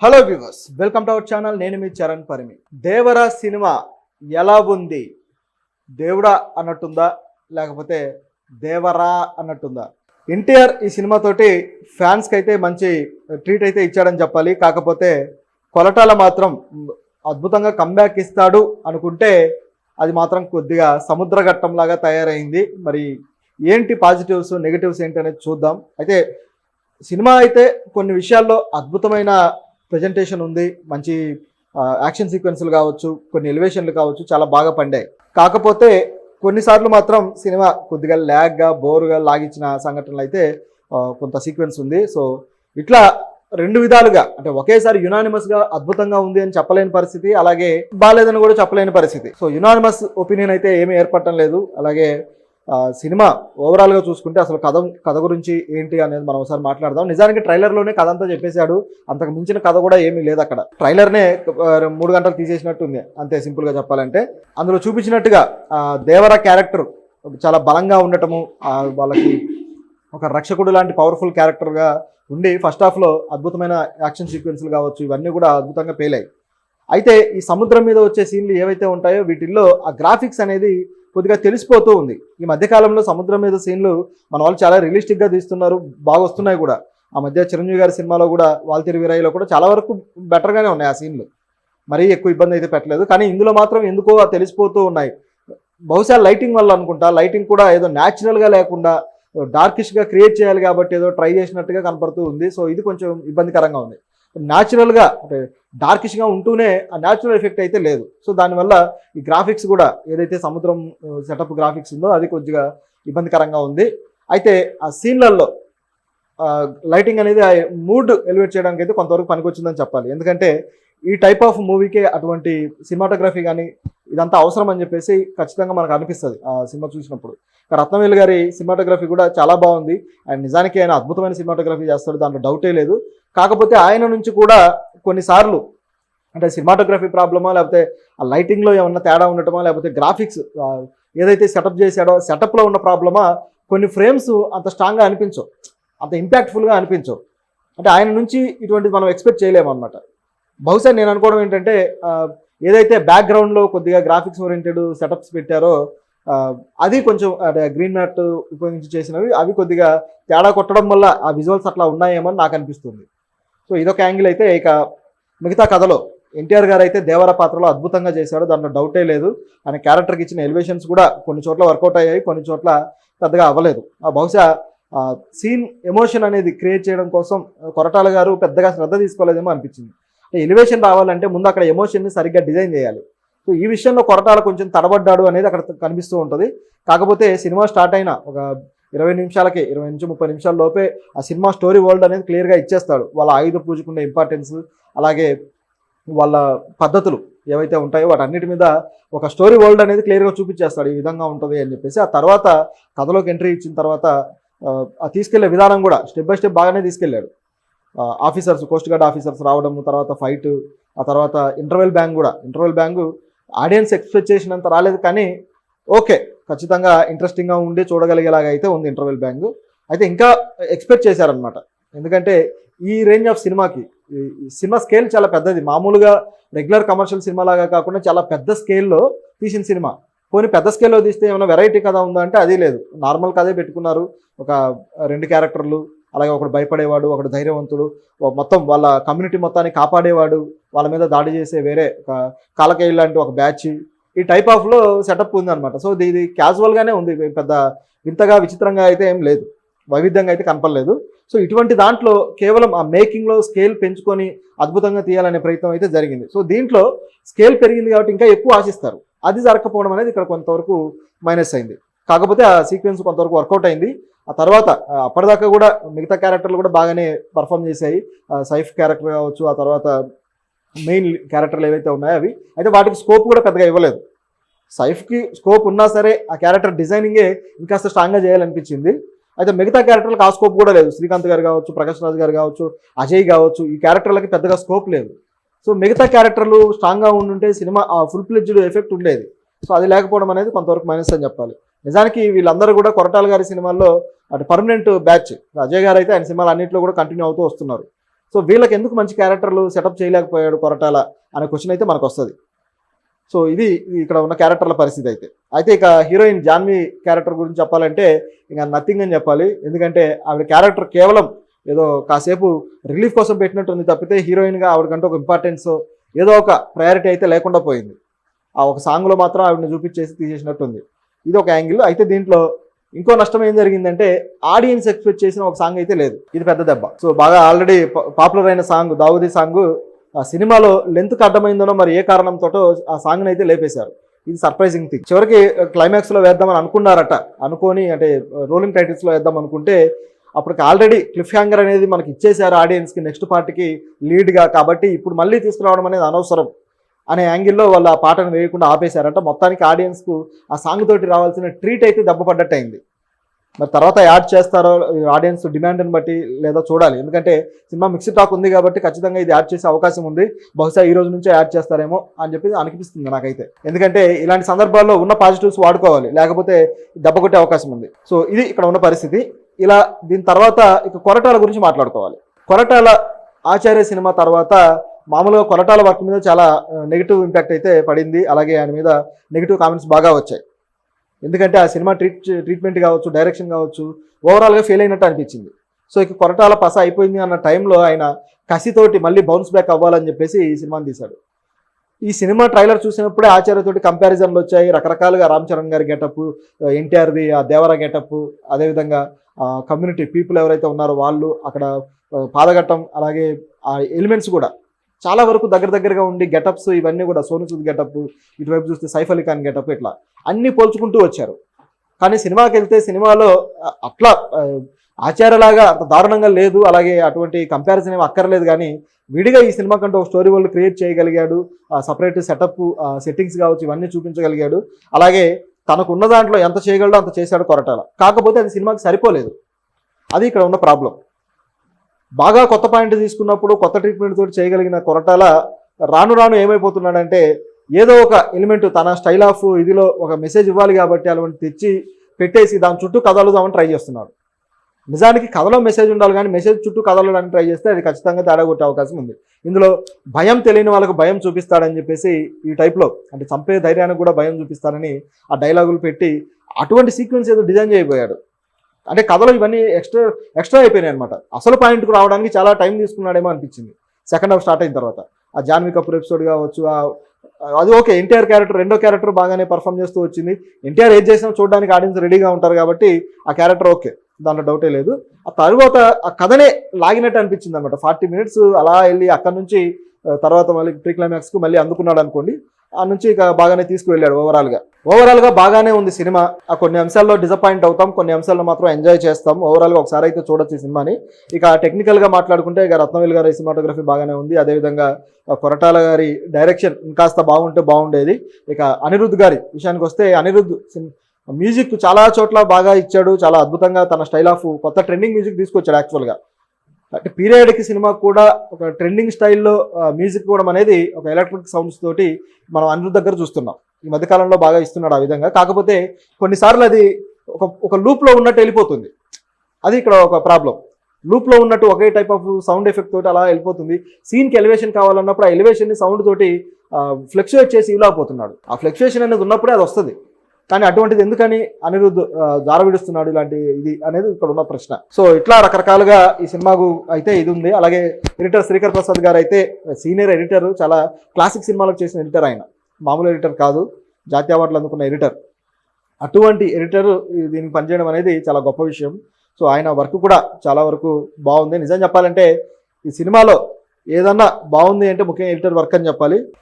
Hello viewers, welcome to our channel. నేను మీ Charan Parimi. Devara cinema ఎలా ఉంది? దేవుడా అన్నట్టుందా, లేకపోతే దేవరా అన్నట్టుందా? ఎన్టీఆర్ ఈ సినిమాతోటి ఫ్యాన్స్కి అయితే మంచి ట్రీట్ అయితే ఇచ్చాడని చెప్పాలి. కాకపోతే కొలటాల మాత్రం అద్భుతంగా కంబ్యాక్ ఇస్తాడు అనుకుంటే అది మాత్రం కొద్దిగా సముద్రఘట్టంలాగా తయారైంది. మరి ఏంటి పాజిటివ్స్ నెగిటివ్స్ ఏంటి అనేది చూద్దాం. అయితే సినిమా అయితే కొన్ని విషయాల్లో అద్భుతమైన ప్రజెంటేషన్ ఉంది, మంచి యాక్షన్ సీక్వెన్స్లు కావచ్చు, కొన్ని ఎలివేషన్లు కావచ్చు, చాలా బాగా పండాయి. కాకపోతే కొన్నిసార్లు మాత్రం సినిమా కొద్దిగా ల్యాగ్గా బోరుగా లాగించిన సంఘటనలు అయితే కొంత సీక్వెన్స్ ఉంది. సో ఇట్లా రెండు విధాలుగా, అంటే ఒకేసారి యునానిమస్గా అద్భుతంగా ఉంది అని చెప్పలేని పరిస్థితి, అలాగే బాగాలేదని కూడా చెప్పలేని పరిస్థితి. సో యునానిమస్ ఒపీనియన్ అయితే ఏమీ ఏర్పడటం లేదు. అలాగే సినిమా ఓవరాల్గా చూసుకుంటే అసలు కథ గురించి ఏంటి అనేది మనం ఒకసారి మాట్లాడదాం. నిజానికి ట్రైలర్లోనే కథ అంతా చెప్పేశాడు. అంతకు మించిన కథ కూడా ఏమీ లేదు అక్కడ. ట్రైలర్నే 3 గంటలు తీసేసినట్టుంది, అంతే సింపుల్గా చెప్పాలంటే. అందులో చూపించినట్టుగా దేవరా క్యారెక్టర్ చాలా బలంగా ఉండటము, వాళ్ళకి ఒక రక్షకుడు లాంటి పవర్ఫుల్ క్యారెక్టర్గా ఉండి ఫస్ట్ హాఫ్లో అద్భుతమైన యాక్షన్ సీక్వెన్స్లు కావచ్చు, ఇవన్నీ కూడా అద్భుతంగా పేలాయి. అయితే ఈ సముద్రం మీద వచ్చే సీన్లు ఏవైతే ఉంటాయో వీటిల్లో ఆ గ్రాఫిక్స్ అనేది కొద్దిగా తెలిసిపోతూ ఉంది. ఈ మధ్యకాలంలో సముద్రం మీద సీన్లు మన వాళ్ళు చాలా రియలిస్టిక్గా తీస్తున్నారు, బాగా వస్తున్నాయి కూడా. ఆ మధ్య చిరంజీవి గారి సినిమాలో కూడా వాల్తీరు వీరయ్యలో కూడా చాలా వరకు బెటర్గానే ఉన్నాయి ఆ సీన్లు, మరీ ఎక్కువ ఇబ్బంది అయితే పెట్టలేదు. కానీ ఇందులో మాత్రం ఎందుకో తెలిసిపోతూ ఉన్నాయి. బహుశా లైటింగ్ వల్ల అనుకుంటా. లైటింగ్ కూడా ఏదో న్యాచురల్గా లేకుండా డార్కిష్గా క్రియేట్ చేయాలి కాబట్టి ఏదో ట్రై చేసినట్టుగా కనపడుతూ ఉంది. సో ఇది కొంచెం ఇబ్బందికరంగా ఉంది. న్యాచురల్గా అంటే డార్కిష్గా ఉంటూనే ఆ న్యాచురల్ ఎఫెక్ట్ అయితే లేదు. సో దానివల్ల ఈ గ్రాఫిక్స్ కూడా ఏదైతే సముద్రం సెటప్ గ్రాఫిక్స్ ఉందో అది కొద్దిగా ఇబ్బందికరంగా ఉంది. అయితే ఆ సీన్లలో లైటింగ్ అనేది మూడ్ ఎలివేట్ చేయడానికి అయితే కొంతవరకు పనికొచ్చిందని చెప్పాలి. ఎందుకంటే ఈ టైప్ ఆఫ్ మూవీకే అటువంటి సినిమాటోగ్రఫీ కానీ ఇదంతా అవసరం అని చెప్పేసి ఖచ్చితంగా మనకు అనిపిస్తుంది ఆ సినిమా చూసినప్పుడు. రత్నవేలు గారి సినిమాటోగ్రఫీ కూడా చాలా బాగుంది. ఆయన నిజానికి ఆయన అద్భుతమైన సినిమాటోగ్రఫీ చేస్తాడు, దాంట్లో డౌటే లేదు. కాకపోతే ఆయన నుంచి కూడా కొన్నిసార్లు అంటే సినిమాటోగ్రఫీ ప్రాబ్లమా, లేకపోతే ఆ లైటింగ్లో ఏమన్నా తేడా ఉండటమా, లేకపోతే గ్రాఫిక్స్ ఏదైతే సెటప్ చేశాడో సెటప్లో ఉన్న ప్రాబ్లమా, కొన్ని ఫ్రేమ్స్ అంత స్ట్రాంగ్గా అనిపించవు, అంత ఇంపాక్ట్ఫుల్గా అనిపించవు. అంటే ఆయన నుంచి ఇటువంటిది మనం ఎక్స్పెక్ట్ చేయలేము అనమాట. బహుశా నేను అనుకోవడం ఏంటంటే ఏదైతే బ్యాక్గ్రౌండ్లో కొద్దిగా గ్రాఫిక్స్ ఓరియంటెడ్ సెటప్స్ పెట్టారో అది కొంచెం అంటే గ్రీన్ మ్యాట్ ఉపయోగించి చేసినవి అవి కొద్దిగా తేడా కొట్టడం వల్ల ఆ విజువల్స్ అట్లా ఉన్నాయేమో అని నాకు అనిపిస్తుంది. సో ఇదొక యాంగిల్ అయితే. ఇక మిగతా కథలో ఎన్టీఆర్ గారు అయితే దేవర పాత్రలో అద్భుతంగా చేశాడు, దాంట్లో డౌటే లేదు. ఆయన క్యారెక్టర్కి ఇచ్చిన ఎలివేషన్స్ కూడా కొన్ని చోట్ల వర్కౌట్ అయ్యాయి, కొన్ని చోట్ల పెద్దగా అవ్వలేదు. బహుశా సీన్ ఎమోషన్ అనేది క్రియేట్ చేయడం కోసం కొరటాల గారు పెద్దగా శ్రద్ధ తీసుకోలేదేమో అనిపించింది. ఎలివేషన్ రావాలంటే ముందు అక్కడ ఎమోషన్ని సరిగ్గా డిజైన్ చేయాలి. సో ఈ విషయంలో కొరటాల కొంచెం తడబడ్డాడు అనేది అక్కడ కనిపిస్తూ ఉంటుంది. కాకపోతే సినిమా స్టార్ట్ అయిన ఒక 20 నిమిషాలకే 20 నుంచి 30 నిమిషాల లోపే ఆ సినిమా స్టోరీ వరల్డ్ అనేది క్లియర్గా ఇచ్చేస్తాడు. వాళ్ళ ఆయుధ పూజకుండే ఇంపార్టెన్స్, అలాగే వాళ్ళ పద్ధతులు ఏవైతే ఉంటాయో వాటన్నిటి మీద ఒక స్టోరీ వరల్డ్ అనేది క్లియర్గా చూపించేస్తాడు, ఈ విధంగా ఉంటుంది అని చెప్పేసి. ఆ తర్వాత కథలోకి ఎంట్రీ ఇచ్చిన తర్వాత ఆ తీసుకెళ్లే విధానం కూడా స్టెప్ బై స్టెప్ బాగానే తీసుకెళ్లాడు. ఆఫీసర్స్, కోస్ట్ గార్డ్ ఆఫీసర్స్ రావడము, తర్వాత ఫైట్, ఆ తర్వాత ఇంటర్వెల్ బ్యాంగు ఆడియన్స్ ఎక్స్పెక్ట్ చేసినంత రాలేదు, కానీ ఓకే ఖచ్చితంగా ఇంట్రెస్టింగ్గా ఉండి చూడగలిగేలాగా అయితే ఉంది ఇంటర్వెల్ బ్యాంగు. అయితే ఇంకా ఎక్స్పెక్ట్ చేశారనమాట. ఎందుకంటే ఈ రేంజ్ ఆఫ్ సినిమాకి సినిమా స్కేల్ చాలా పెద్దది. మామూలుగా రెగ్యులర్ కమర్షియల్ సినిమా లాగా కాకుండా చాలా పెద్ద స్కేల్లో తీసిన సినిమా. పోనీ పెద్ద స్కేల్లో తీస్తే ఏమైనా వెరైటీ కథ ఉందా అంటే అది లేదు, నార్మల్ కథే పెట్టుకున్నారు. ఒక 2 క్యారెక్టర్లు, అలాగే ఒకడు భయపడేవాడు, ఒకడు ధైర్యవంతుడు, మొత్తం వాళ్ళ కమ్యూనిటీ మొత్తాన్ని కాపాడేవాడు, వాళ్ళ మీద దాడి చేసే వేరే ఒక కాలకేయులు లాంటి ఒక బ్యాచ్, ఈ టైప్ ఆఫ్లో సెటప్ ఉంది అనమాట. సో ఇది క్యాజువల్గానే ఉంది, పెద్ద వింతగా విచిత్రంగా అయితే ఏం లేదు, వైవిధ్యంగా అయితే కనపడలేదు. సో ఇటువంటి దాంట్లో కేవలం ఆ మేకింగ్లో స్కేల్ పెంచుకొని అద్భుతంగా తీయాలనే ప్రయత్నం అయితే జరిగింది. సో దీంట్లో స్కేల్ పెరిగింది కాబట్టి ఇంకా ఎక్కువ ఆశిస్తారు, అది జరగకపోవడం అనేది ఇక్కడ కొంతవరకు మైనస్ అయింది. కాకపోతే ఆ సీక్వెన్స్ కొంతవరకు వర్కౌట్ అయింది. ఆ తర్వాత అప్పటిదాకా కూడా మిగతా క్యారెక్టర్లు కూడా బాగానే పర్ఫామ్ చేశాయి. సైఫ్ క్యారెక్టర్ కావచ్చు, ఆ తర్వాత మెయిన్ క్యారెక్టర్లు ఏవైతే ఉన్నాయో అవి అయితే వాటికి స్కోప్ కూడా పెద్దగా ఇవ్వలేదు. సైఫ్కి స్కోప్ ఉన్నా సరే ఆ క్యారెక్టర్ డిజైనింగే ఇంకాస్త స్ట్రాంగ్గా చేయాలనిపించింది. అయితే మిగతా క్యారెక్టర్లకు ఆ స్కోప్ కూడా లేదు. శ్రీకాంత్ గారు కావచ్చు, ప్రకాష్ రాజ్ గారు కావచ్చు, అజయ్ కావచ్చు, ఈ క్యారెక్టర్లకి పెద్దగా స్కోప్ లేదు. సో మిగతా క్యారెక్టర్లు స్ట్రాంగ్గా ఉండుంటే సినిమా ఆ ఫుల్ ఫ్లెడ్జ్డ్ ఎఫెక్ట్ ఉండేది. సో అది లేకపోవడం అనేది కొంతవరకు మైనస్ అని చెప్పాలి. నిజానికి వీళ్ళందరూ కూడా కొరటాల గారి సినిమాల్లో అటు పర్మనెంట్ బ్యాచ్. అజయ్ గారు అయితే ఆయన సినిమాలు అన్నింటిలో కూడా కంటిన్యూ అవుతూ వస్తున్నారు. సో వీళ్ళకి ఎందుకు మంచి క్యారెక్టర్లు సెటప్ చేయలేకపోయాడు కొరటాల అనే క్వశ్చన్ అయితే మనకు వస్తుంది. సో ఇది ఇక్కడ ఉన్న క్యారెక్టర్ల పరిస్థితి అయితే ఇక హీరోయిన్ జాన్వి క్యారెక్టర్ గురించి చెప్పాలంటే ఇంకా నథింగ్ అని చెప్పాలి. ఎందుకంటే ఆవిడ క్యారెక్టర్ కేవలం ఏదో కాసేపు రిలీఫ్ కోసం పెట్టినట్టుంది తప్పితే హీరోయిన్గా ఆవిడకంటే ఒక ఇంపార్టెన్స్ ఏదో ఒక ప్రయారిటీ అయితే లేకుండా పోయింది. ఆ ఒక సాంగ్లో మాత్రం ఆవిడని చూపించేసి తీసేసినట్టుంది. ఇది ఒక యాంగిల్. అయితే దీంట్లో ఇంకో నష్టం ఏం జరిగిందంటే ఆడియన్స్ ఎక్స్పెక్ట్ చేసిన ఒక సాంగ్ అయితే లేదు. ఇది పెద్ద దెబ్బ. సో బాగా ఆల్రెడీ పాపులర్ అయిన సాంగ్ దావుదీ సాంగ్ ఆ సినిమాలో లెంత్కి అడ్డమైందనో మరి ఏ కారణంతో ఆ సాంగ్ని అయితే లేపేశారు. ఇది సర్ప్రైజింగ్ థింగ్. చివరికి క్లైమాక్స్లో వేద్దామని అనుకున్నారట. అనుకొని అంటే రోలింగ్ టైటిల్స్లో వేద్దాం అనుకుంటే అప్పటికి ఆల్రెడీ క్లిఫ్ హ్యాంగర్ అనేది మనకి ఇచ్చేశారు ఆడియన్స్కి నెక్స్ట్ పార్ట్కి లీడ్గా. కాబట్టి ఇప్పుడు మళ్ళీ తీసుకురావడం అనేది అనవసరం అనే యాంగిల్లో వాళ్ళు ఆ పాటను వేయకుండా ఆపేశారంట. మొత్తానికి ఆడియన్స్కు ఆ సాంగ్ తోటి రావాల్సిన ట్రీట్ అయితే దెబ్బపడ్డట్టు అయింది. మరి తర్వాత యాడ్ చేస్తారో ఆడియన్స్ డిమాండ్ని బట్టి లేదా చూడాలి. ఎందుకంటే సినిమా మిక్స్డ్ టాక్ ఉంది కాబట్టి ఖచ్చితంగా ఇది యాడ్ చేసే అవకాశం ఉంది. బహుశా ఈ రోజు నుంచే యాడ్ చేస్తారేమో అని చెప్పి అనిపిస్తుంది నాకైతే. ఎందుకంటే ఇలాంటి సందర్భాల్లో ఉన్న పాజిటివ్స్ వాడుకోవాలి, లేకపోతే దెబ్బ కొట్టే అవకాశం ఉంది. సో ఇది ఇక్కడ ఉన్న పరిస్థితి. ఇలా దీని తర్వాత ఇక కొరటాల గురించి మాట్లాడుకోవాలి. కొరటాల ఆచార్య సినిమా తర్వాత మామూలుగా కొరటాల వర్క్ మీద చాలా నెగిటివ్ ఇంపాక్ట్ అయితే పడింది. అలాగే ఆయన మీద నెగిటివ్ కామెంట్స్ బాగా వచ్చాయి. ఎందుకంటే ఆ సినిమా ట్రీట్మెంట్ కావచ్చు, డైరెక్షన్ కావచ్చు, ఓవరాల్గా ఫెయిల్ అయినట్టు అనిపించింది. సో ఇక కొరటాల పస అయిపోయింది అన్న టైంలో ఆయన కసితోటి మళ్ళీ బౌన్స్ బ్యాక్ అవ్వాలని చెప్పేసి ఈ సినిమాని తీశాడు. ఈ సినిమా ట్రైలర్ చూసినప్పుడే ఆచార్యతోటి కంపారిజన్లు వచ్చాయి. రకరకాలుగా రామ్ చరణ్ గారి గెటప్, ఎన్టీఆర్ది ఆ దేవరా గెటప్, అదేవిధంగా కమ్యూనిటీ పీపుల్ ఎవరైతే ఉన్నారో వాళ్ళు అక్కడ పాదఘట్టం, అలాగే ఆ ఎలిమెంట్స్ కూడా చాలా వరకు దగ్గరగా ఉండి గెటప్స్ ఇవన్నీ కూడా సోను సూద్ గెటప్, ఇటువైపు చూస్తే సైఫ్ అలీ ఖాన్ గెటప్, ఇట్లా అన్నీ పోల్చుకుంటూ వచ్చారు. కానీ సినిమాకి వెళ్తే సినిమాలో అట్లా ఆచార్యలాగా అంత దారుణంగా లేదు, అలాగే అటువంటి కంపారిజన్ ఏమి అక్కర్లేదు. కానీ విడిగా ఈ సినిమా కంటే ఒక స్టోరీ వరల్డ్ క్రియేట్ చేయగలిగాడు. సపరేట్ సెటప్, సెట్టింగ్స్ కావచ్చు, ఇవన్నీ చూపించగలిగాడు. అలాగే తనకు ఉన్న దాంట్లో ఎంత చేయగలడో అంత చేశాడు కొరటాల. కాకపోతే అది సినిమాకి సరిపోలేదు. అది ఇక్కడ ఉన్న ప్రాబ్లం. బాగా కొత్త పాయింట్ తీసుకున్నప్పుడు కొత్త ట్రీట్మెంట్ తోటి చేయగలిగిన కొరటాల రాను రాను ఏమైపోతున్నాడంటే ఏదో ఒక ఎలిమెంట్ తన స్టైల్ ఆఫ్ ఇదిలో ఒక మెసేజ్ ఇవ్వాలి కాబట్టి అలాంటి తెచ్చి పెట్టేసి దాని చుట్టూ కదలుదామని ట్రై చేస్తున్నాడు. నిజానికి కథలో మెసేజ్ ఉండాలి, కానీ మెసేజ్ చుట్టూ కదలడానికి ట్రై చేస్తే అది ఖచ్చితంగా తేడా కొట్టే అవకాశం ఉంది. ఇందులో భయం తెలియని వాళ్ళకు భయం చూపిస్తాడని చెప్పేసి ఈ టైప్లో అంటే చంపే ధైర్యానికి కూడా భయం చూపిస్తాడని ఆ డైలాగులు పెట్టి అటువంటి సీక్వెన్స్ ఏదో డిజైన్ చేయబోయాడు. అంటే కథలో ఇవన్నీ ఎక్స్ట్రా అయిపోయినాయి అనమాట. అసలు పాయింట్కు రావడానికి చాలా టైం తీసుకున్నాడేమో అనిపించింది సెకండ్ హాఫ్ స్టార్ట్ అయిన తర్వాత. ఆ జాన్వీ కపూర్ ఎపిసోడ్ కావచ్చు, అది ఓకే. ఎన్టీఆర్ క్యారెక్టర్ రెండో క్యారెక్టర్ బాగానే పర్ఫామ్ చేస్తూ వచ్చింది. ఎన్టీఆర్ ఏం చేసినా చూడడానికి ఆడియన్స్ రెడీగా ఉంటారు కాబట్టి ఆ క్యారెక్టర్ ఓకే, దాంట్లో డౌటే లేదు. ఆ తర్వాత ఆ కథనే లాగినట్టు అనిపించింది అనమాట. 40 minutes అలా వెళ్ళి అక్కడ నుంచి తర్వాత మళ్ళీ ప్రీ క్లైమాక్స్కు మళ్ళీ అందుకున్నాడు అనుకోండి. ఆ నుంచి ఇక బాగానే తీసుకువెళ్ళాడు. ఓవరాల్గా బాగానే ఉంది సినిమా. కొన్ని అంశాల్లో డిసప్పాయింట్ అవుతాం, కొన్ని అంశాల్లో మాత్రం ఎంజాయ్ చేస్తాం. ఓవరాల్గా ఒకసారి అయితే చూడొచ్చు ఈ సినిమాని. ఇక టెక్నికల్గా మాట్లాడుకుంటే ఇక రత్నవేల్ గారి సినిమాటోగ్రఫీ బాగానే ఉంది. అదేవిధంగా కొరటాల గారి డైరెక్షన్ ఇంకాస్త బాగుంటే బాగుండేది. ఇక అనిరుద్ధ్ గారి విషయానికి వస్తే అనిరుద్ధ్ మ్యూజిక్ చాలా చోట్ల బాగా ఇచ్చాడు. చాలా అద్భుతంగా తన స్టైల్ ఆఫ్ కొత్త ట్రెండింగ్ మ్యూజిక్ తీసుకొచ్చాడు. యాక్చువల్గా అంటే పీరియడ్కి సినిమా కూడా ఒక ట్రెండింగ్ స్టైల్లో మ్యూజిక్ కూడా అనేది ఒక ఎలక్ట్రిక్ సౌండ్స్ తోటి మనం అనిరుద్ధ్ దగ్గర చూస్తున్నాం. ఈ మధ్యకాలంలో బాగా ఇస్తున్నాడు ఆ విధంగా. కాకపోతే కొన్నిసార్లు అది ఒక లూప్లో ఉన్నట్టు వెళ్ళిపోతుంది. అది ఇక్కడ ఒక ప్రాబ్లం. లూప్లో ఉన్నట్టు ఒకే టైప్ ఆఫ్ సౌండ్ ఎఫెక్ట్ తోటి అలా వెళ్ళిపోతుంది. సీన్కి ఎలివేషన్ కావాలన్నప్పుడు ఆ ఎలివేషన్ని సౌండ్ తోటి ఫ్లక్చువేట్ చేసి ఇవ్వలేకపోతున్నాడు. ఆ ఫ్లక్చువేషన్ అనేది ఉన్నప్పుడే అది వస్తుంది. కానీ అటువంటిది ఎందుకని అనిరుద్ధ్ జారవిడుస్తున్నాడు ఇలాంటి ఇది అనేది ఇక్కడ ఉన్న ప్రశ్న. సో ఇట్లా రకరకాలుగా ఈ సినిమాకు అయితే ఇది ఉంది. అలాగే ఎడిటర్ శ్రీకర్ ప్రసాద్ గారు అయితే సీనియర్ ఎడిటర్, చాలా క్లాసిక్ సినిమాలకు చేసిన ఎడిటర్. ఆయన మామూలు ఎడిటర్ కాదు, జాతీయ అవార్డులు అందుకున్న ఎడిటర్. అటువంటి ఎడిటర్ దీనికి పనిచేయడం అనేది చాలా గొప్ప విషయం. సో ఆయన వర్క్ కూడా చాలా వరకు బాగుంది. నిజం చెప్పాలంటే ఈ సినిమాలో ఏదన్నా బాగుంది అంటే ముఖ్యంగా ఎడిటర్ వర్క్ అని చెప్పాలి.